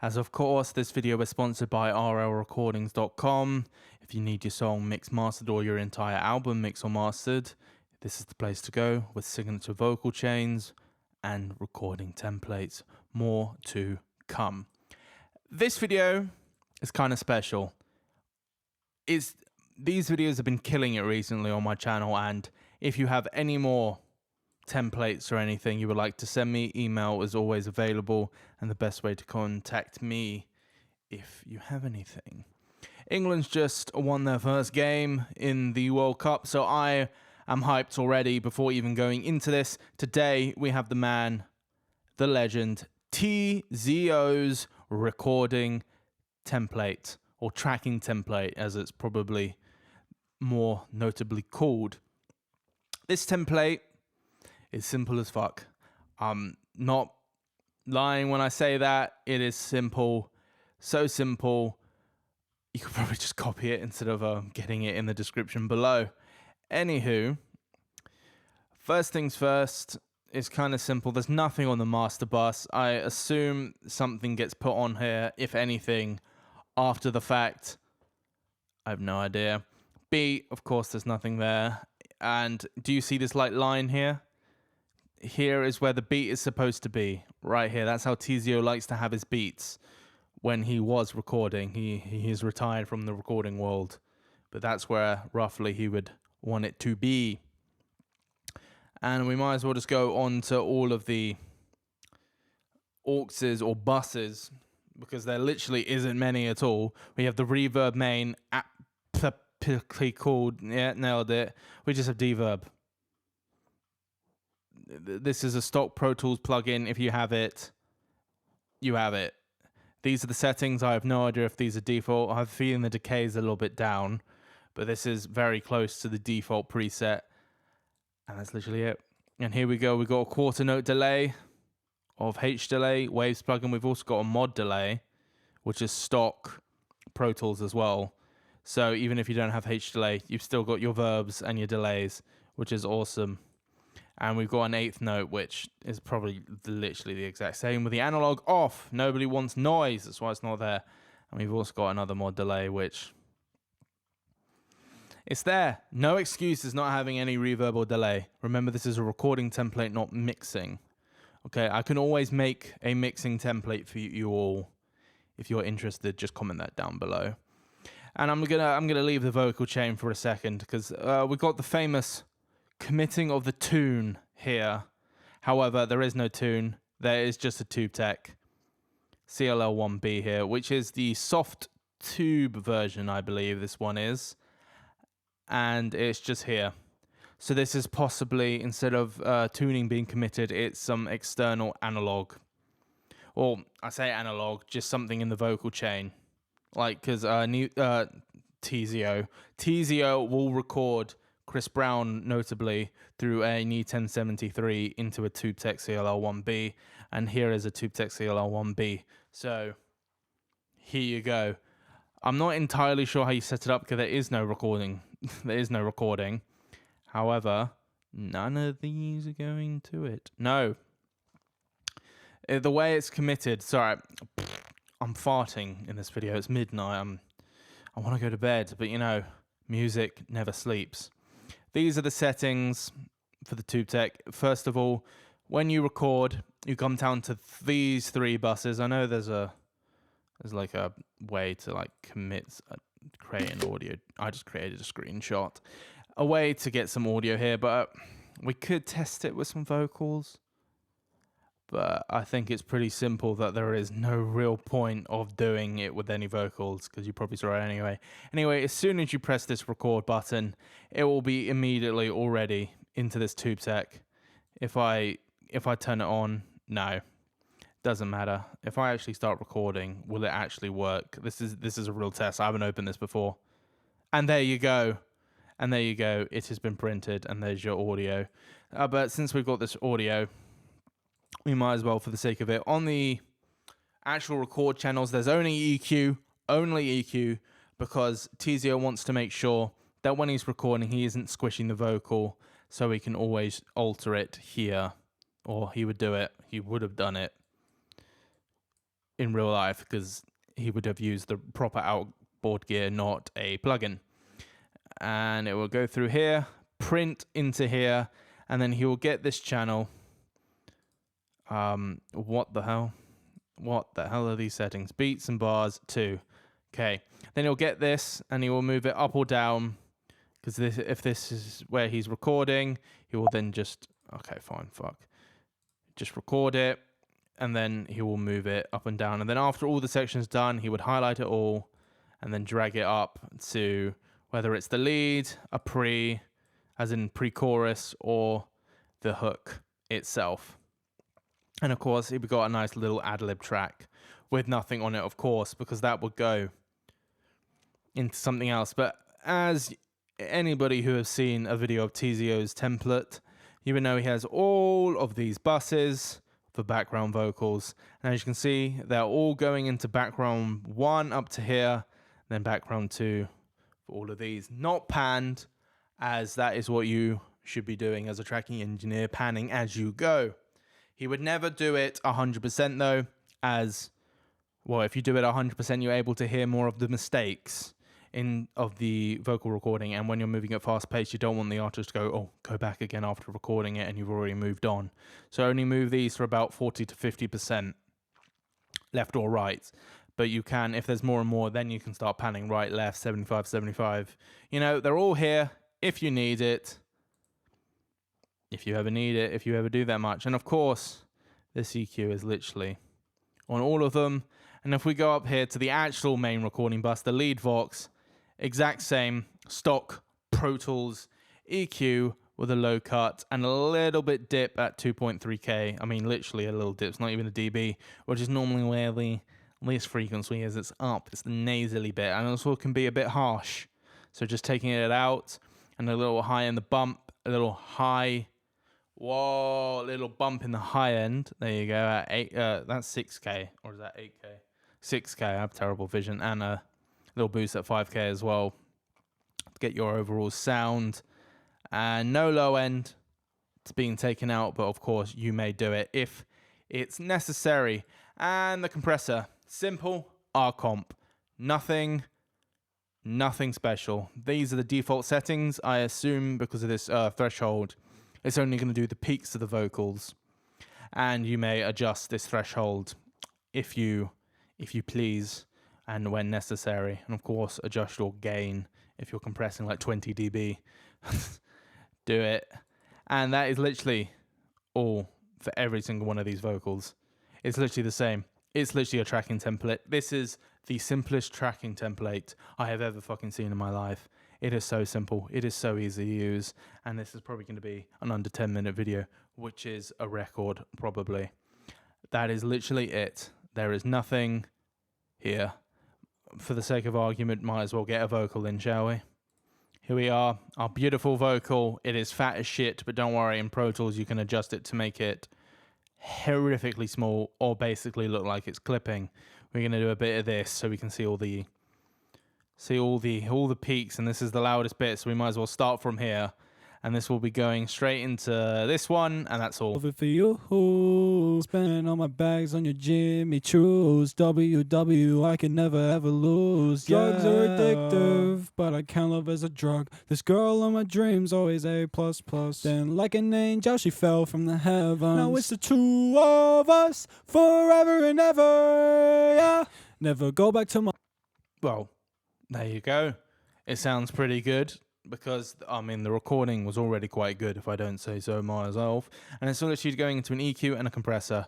As of course, this video is sponsored by rlrecordings.com. If you need your song mixed, mastered, or your entire album mixed or mastered, this is the place to go with signature vocal chains and recording templates. More to come. This video is kind of special. These videos have been killing it recently on my channel, and if you have any more templates or anything you would like to send me, email is always available, and the best way to contact me if you have anything. England's just won their first game in the World Cup, so I am hyped already before even going into this. Today we have the man, the legend, Teezio's recording template, or tracking template as it's probably more notably called. This template is simple as fuck. I'm not lying when I say that. It is simple. So simple. You could probably just copy it instead of getting it in the description below. Anywho, first things first, it's kind of simple. There's nothing on the master bus. I assume something gets put on here, if anything, after the fact. I have no idea. B, of course, there's nothing there. And do you see this like line here? Here is where the beat is supposed to be, right here. That's how Teezio likes to have his beats when he was recording. He is retired from the recording world, but that's where roughly he would want it to be. And we might as well just go on to all of the auxes or buses, because there literally isn't many at all. We have the Reverb main, aptly called, yeah, nailed it. We just have Deverb. This is a stock Pro Tools plugin. If you have it, you have it. These are the settings. I have no idea if these are default. I have a feeling the decay is a little bit down, but this is very close to the default preset. And that's literally it. And here we go. We've got a quarter note delay of H delay, Waves plugin. We've also got a mod delay, which is stock Pro Tools as well. So even if you don't have H delay, you've still got your verbs and your delays, which is awesome. And we've got an eighth note, which is probably literally the exact same with the analog off. Nobody wants noise. That's why it's not there. And we've also got another mod delay, which it's there. No excuses not having any reverb or delay. Remember, this is a recording template, not mixing. Okay, I can always make a mixing template for you all. If you're interested, just comment that down below. And I'm gonna leave the vocal chain for a second, because we've got the famous committing of the tune here. However, there is no tune. There is just a tube tech CLL1B here, which is the soft tube version, I believe this one is. And it's just here. So this is possibly, instead of tuning being committed, it's some external analog. Or I say analog, just something in the vocal chain. Like, because Teezio will record Chris Brown, notably, through a Nxptune 1073 into a TubeTech CLL1B, and here is a TubeTech CLL1B. So here you go. I'm not entirely sure how you set it up, because there is no recording. There is no recording. However, none of these are going to it. No. The way it's committed. Sorry, I'm farting in this video. It's midnight. I want to go to bed, but you know, music never sleeps. These are the settings for the TubeTech. First of all, when you record, you come down to these three buses. I know there's like a way to like create an audio. I just created a screenshot. A way to get some audio here, but we could test it with some vocals. But I think it's pretty simple that there is no real point of doing it with any vocals, because you probably saw it anyway. Anyway, as soon as you press this record button, it will be immediately already into this TubeTech. If I turn it on, no, doesn't matter. If I actually start recording, will it actually work? This is a real test. I haven't opened this before. And there you go. And there you go. It has been printed, and there's your audio. But since we've got this audio, we might as well, for the sake of it, on the actual record channels, there's only EQ, because Teezio wants to make sure that when he's recording, he isn't squishing the vocal, so he can always alter it here, or he would do it. He would have done it. in real life, because he would have used the proper outboard gear, not a plugin. And it will go through here, print into here, and then he will get this channel. What the hell? What the hell are these settings? Beats and bars 2. Okay. Then he'll get this and he will move it up or down, because if this is where he's recording, he will then just, okay, fine, fuck. Just record it, and then he will move it up and down. And then after all the sections done, he would highlight it all and then drag it up to whether it's the lead, a pre, as in pre-chorus, or the hook itself. And of course, we've got a nice little ad-lib track with nothing on it, of course, because that would go into something else. But as anybody who has seen a video of Teezio's template, you would know he has all of these buses for background vocals. And as you can see, they're all going into background 1 up to here, then background 2 for all of these. Not panned, as that is what you should be doing as a tracking engineer, panning as you go. He would never do it 100% though, as, well, if you do it 100%, you're able to hear more of the mistakes of the vocal recording. And when you're moving at fast pace, you don't want the artist to go, oh, go back again after recording it and you've already moved on. So only move these for about 40 to 50% left or right. But you can, if there's more and more, then you can start panning right, left, 75, 75. You know, they're all here if you need it. If you ever need it, if you ever do that much. And of course, this EQ is literally on all of them. And if we go up here to the actual main recording bus, the lead Vox, exact same stock Pro Tools EQ with a low cut and a little bit dip at 2.3K. I mean, literally a little dip. It's not even a dB, which is normally where the least frequency is. It's up. It's the nasally bit. And also can be a bit harsh. So just taking it out and a little high in the bump, a little high. Whoa, a little bump in the high end. There you go. At 8, that's 6K, or is that 8K? 6K. I have terrible vision, and a little boost at 5K as well to get your overall sound. And no low end. It's being taken out, but of course you may do it if it's necessary. And the compressor, simple R comp, nothing special. These are the default settings. I assume because of this threshold, it's only going to do the peaks of the vocals, and you may adjust this threshold if you please and when necessary. And of course, adjust your gain if you're compressing like 20 dB. Do it. And that is literally all for every single one of these vocals. It's literally the same. It's literally a tracking template. This is the simplest tracking template I have ever fucking seen in my life. It is so simple. It is so easy to use. And this is probably going to be an under 10-minute video, which is a record, probably. That is literally it. There is nothing here. For the sake of argument, might as well get a vocal in, shall we? Here we are. Our beautiful vocal. It is fat as shit, but don't worry. In Pro Tools, you can adjust it to make it horrifically small or basically look like it's clipping. We're going to do a bit of this so we can see all the peaks, and this is the loudest bit, so we might as well start from here, and this will be going straight into this one, and that's all. Over for you, spending all my bags on your Jimmy Choos. WW, I can never ever lose. Drugs are addictive, but I can't love as a drug. This girl on my dreams always A++. Then like an angel, she fell from the heavens. Now it's the two of us, forever and ever. Yeah, never go back to my. Well, there you go. It sounds pretty good because, I mean, the recording was already quite good, if I don't say so myself. And it's literally going into an EQ and a compressor.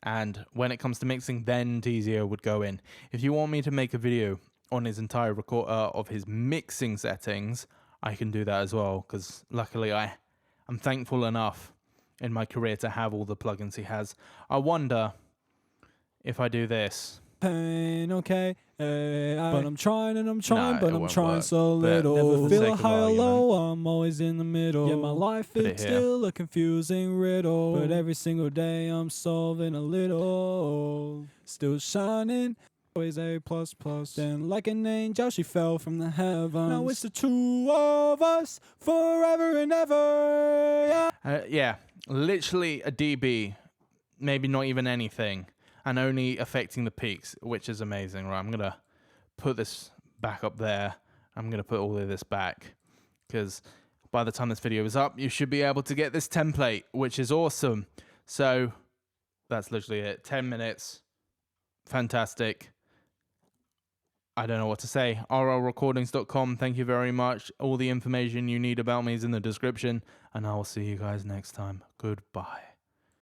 And when it comes to mixing, then Teezio would go in. If you want me to make a video on his entire record of his mixing settings, I can do that as well. Because luckily, I'm thankful enough in my career to have all the plugins he has. I wonder if I do this. Pain, okay, but I'm trying and I'm trying, No, but it I'm won't trying work. so But little. for Never the feel sake a of high or argument, low, I'm always in the middle. Yeah, my life put is it here. still a confusing riddle, but every single day I'm solving a little. Still shining, always A++. Then like an angel, she fell from the heavens. Now it's the two of us, forever and ever. Yeah. Yeah, literally a dB, maybe not even anything. and only affecting the peaks, which is amazing. Right, I'm going to put this back up there. I'm going to put all of this back because by the time this video is up, you should be able to get this template, which is awesome. So that's literally it. 10 minutes. Fantastic. I don't know what to say. rlrecordings.com. Thank you very much. All the information you need about me is in the description, and I will see you guys next time. Goodbye.